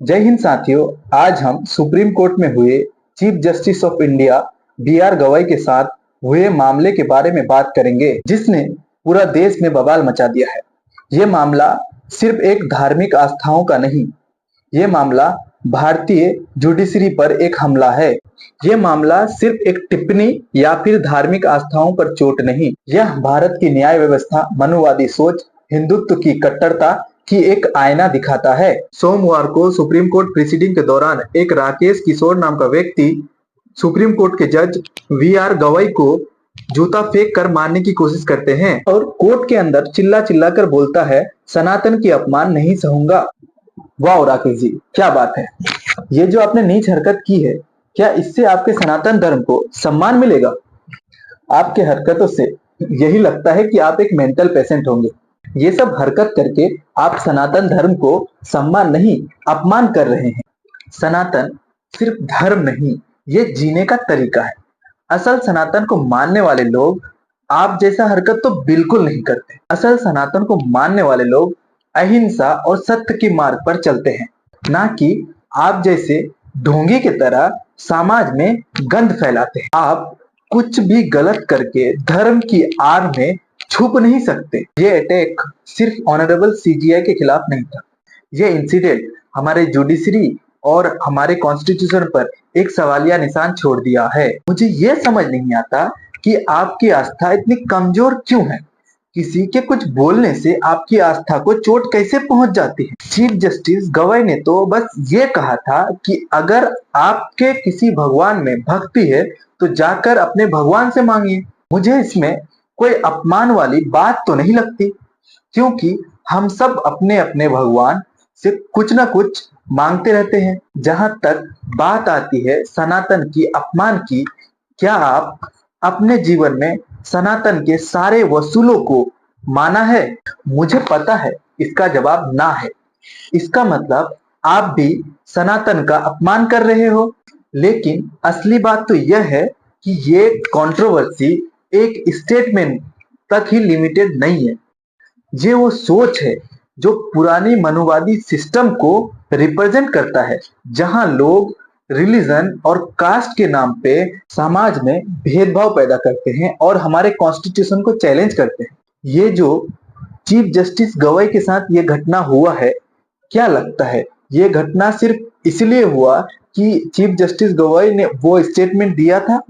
जय हिंद साथियों। आज हम सुप्रीम कोर्ट में हुए chief justice of India BR. Gavai के साथ हुए मामले के बारे में बात करेंगे, जिसने पूरा देश में बवाल मचा दिया है। ये मामला सिर्फ एक धार्मिक आस्थाओं का नहीं, ये मामला भारतीय जुडिशरी पर एक हमला है। ये मामला सिर्फ एक टिप्पणी या फिर धार्मिक आस्थाओं पर चोट नहीं, यह भारत की न्याय व्यवस्था, मनुवादी सोच, हिंदुत्व की कट्टरता की एक आईना दिखाता है। सोमवार को सुप्रीम कोर्ट प्रीसिडिंग के दौरान एक राकेश किशोर नाम का व्यक्ति सुप्रीम कोर्ट के जज वी.आर. गवाई को जूता फेंक कर मारने की कोशिश करते हैं और कोर्ट के अंदर चिल्ला चिल्ला कर बोलता है, सनातन की अपमान नहीं सहूंगा। वाह राकेश जी, क्या बात है। ये जो आपने नीच हरकत की है, क्या इससे आपके सनातन धर्म को सम्मान मिलेगा? आपके हरकतों से यही लगता है कि आप एक मेंटल पेशेंट होंगे। ये सब हरकत करके आप सनातन धर्म को सम्मान नहीं, अपमान कर रहे हैं। सनातन सिर्फ धर्म नहीं, ये जीने का तरीका है। असल सनातन को मानने वाले लोग आप जैसा हरकत तो बिल्कुल नहीं करते। असल सनातन को मानने वाले लोग अहिंसा और सत्य के मार्ग पर चलते हैं, ना कि आप जैसे ढोंगी की तरह समाज में गंध फैलाते हैं। आप कुछ भी गलत करके धर्म की आड़ में छुप नहीं सकते। ये अटैक सिर्फ ऑनरेबल सीजीआई के खिलाफ नहीं था, ये इंसिडेंट हमारे जुडिशरी और हमारे कॉन्स्टिट्यूशन पर एक सवालिया निशान छोड़ दिया है। मुझे ये समझ नहीं आता कि आपकी आस्था इतनी कमजोर क्यों है। किसी के कुछ बोलने से आपकी आस्था को चोट कैसे पहुंच जाती है। चीफ जस्टिस गवाई ने तो बस ये कहा था कि अगर आपके किसी भगवान में भक्ति है तो जाकर अपने भगवान से मांगिए। मुझे इसमें कोई अपमान वाली बात तो नहीं लगती, क्योंकि हम सब अपने अपने भगवान से कुछ ना कुछ मांगते रहते हैं। जहां तक बात आती है सनातन की अपमान की, क्या आप अपने जीवन में सनातन के सारे वसूलों को माना है? मुझे पता है इसका जवाब ना है। इसका मतलब आप भी सनातन का अपमान कर रहे हो। लेकिन असली बात तो यह है कि ये कंट्रोवर्सी एक स्टेटमेंट तक ही लिमिटेड नहीं है। ये वो सोच है जो पुरानी मनुवादी सिस्टम को रिप्रेजेंट करता है, जहां लोग रिलीजन और कास्ट के नाम पे समाज में भेदभाव पैदा करते हैं और हमारे कॉन्स्टिट्यूशन को चैलेंज करते हैं। ये जो चीफ जस्टिस गवाई के साथ ये घटना हुआ है, क्या लगता है ये घटना सिर्फ इसलिए हुआ कि चीफ जस्टिस गवाई ने वो स्टेटमेंट दिया था,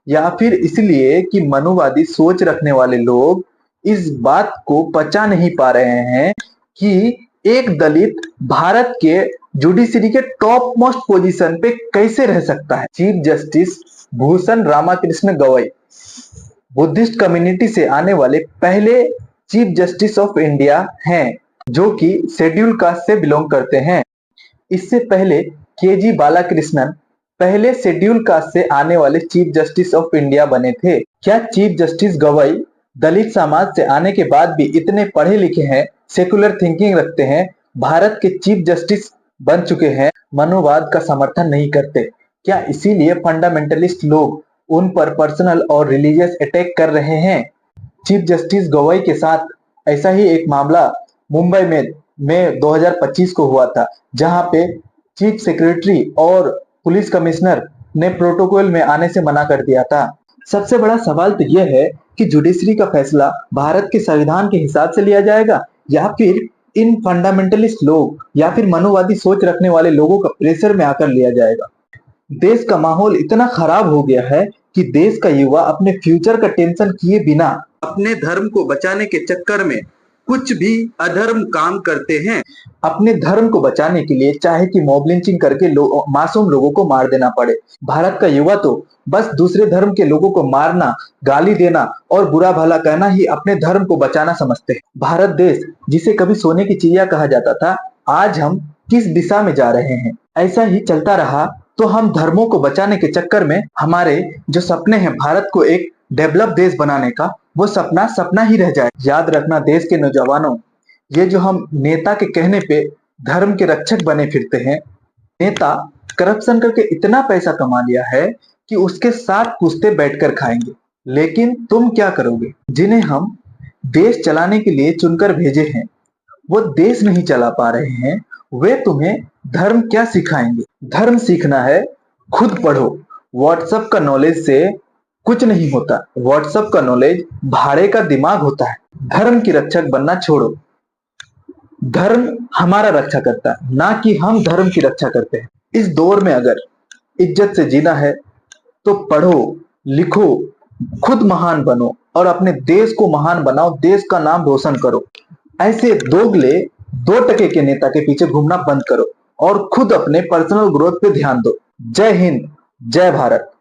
या फिर इसलिए कि मनुवादी सोच रखने वाले लोग इस बात को पचा नहीं पा रहे हैं कि एक दलित भारत के जुडिशरी के टॉप मोस्ट पोजीशन पे कैसे रह सकता है? चीफ जस्टिस भूषण रामाकृष्ण गवाई बुद्धिस्ट कम्युनिटी से आने वाले पहले चीफ जस्टिस ऑफ इंडिया हैं, जो कि शेड्यूल कास्ट से बिलोंग करते हैं। इससे पहले के.जी. बालाकृष्णन पहले शेड्यूल कास्ट से आने वाले चीफ जस्टिस ऑफ इंडिया बने थे। क्या चीफ जस्टिस गवाई दलित समाज से आने के बाद भी इतने पढ़े लिखे हैं, सेकुलर थिंकिंग रखते हैं, भारत के चीफ जस्टिस बन चुके हैं, मनुवाद का समर्थन नहीं करते? क्या इसीलिए फंडामेंटलिस्ट लोग उन पर पर्सनल और रिलीजियस अटैक कर रहे हैं? चीफ जस्टिस गवाई के साथ ऐसा ही एक मामला मुंबई में 2025 को हुआ था, जहां पे चीफ सेक्रेटरी और पुलिस कमिश्नर ने प्रोटोकॉल में आने से मना कर दिया था। सबसे बड़ा सवाल तो यह है कि जुडिशरी का फैसला भारत के संविधान के हिसाब से लिया जाएगा, या फिर इन फंडामेंटलिस्ट लोग या फिर मनुवादी सोच रखने वाले लोगों का प्रेशर में आकर लिया जाएगा। देश का माहौल इतना खराब हो गया है कि देश का युवा अपने फ्यूचर का टेंशन किए बिना अपने धर्म को बचाने के चक्कर में कुछ भी अधर्म काम करते हैं। अपने धर्म को बचाने के लिए चाहे कि मॉब लिंचिंग करके मासूम लोगों को मार देना पड़े। भारत का युवा तो बस दूसरे धर्म के लोगों को मारना, गाली देना और बुरा भला कहना ही अपने धर्म को बचाना समझते हैं। भारत देश जिसे कभी सोने की चिड़िया कहा जाता था, आज हम किस दिशा में जा रहे हैं? ऐसा ही चलता रहा तो हम धर्मों को बचाने के चक्कर में हमारे जो सपने हैं भारत को एक डेवलप देश बनाने का, वो सपना सपना ही रह जाए। याद रखना देश के नौजवानों, ये जो हम नेता के कहने पे धर्म के रक्षक बने फिरते हैं, नेता करप्शन करके इतना पैसा कमा लिया है कि उसके साथ कुश्ते बैठकर खाएंगे। लेकिन तुम क्या करोगे? जिन्हें हम देश चलाने के लिए चुनकर भेजे हैं, वो देश नहीं चला पा रहे हैं, वे तुम्हें धर्म क्या सिखाएंगे? धर्म सीखना है, खुद पढ़ो। व्हाट्सएप का नॉलेज से कुछ नहीं होता। व्हाट्सएप का नॉलेज भाड़े का दिमाग होता है। धर्म की रक्षक बनना छोड़ो। धर्म हमारा रक्षा करता है, ना कि हम धर्म की रक्षा करते हैं। इस दौर में अगर इज्जत से जीना है तो पढ़ो, लिखो, खुद महान बनो और अपने देश को महान बनाओ, देश का नाम रोशन करो। ऐसे दोगले 2 टके के नेता के पीछे घूमना बंद करो और खुद अपने पर्सनल ग्रोथ पे ध्यान दो। जय हिंद, जय भारत।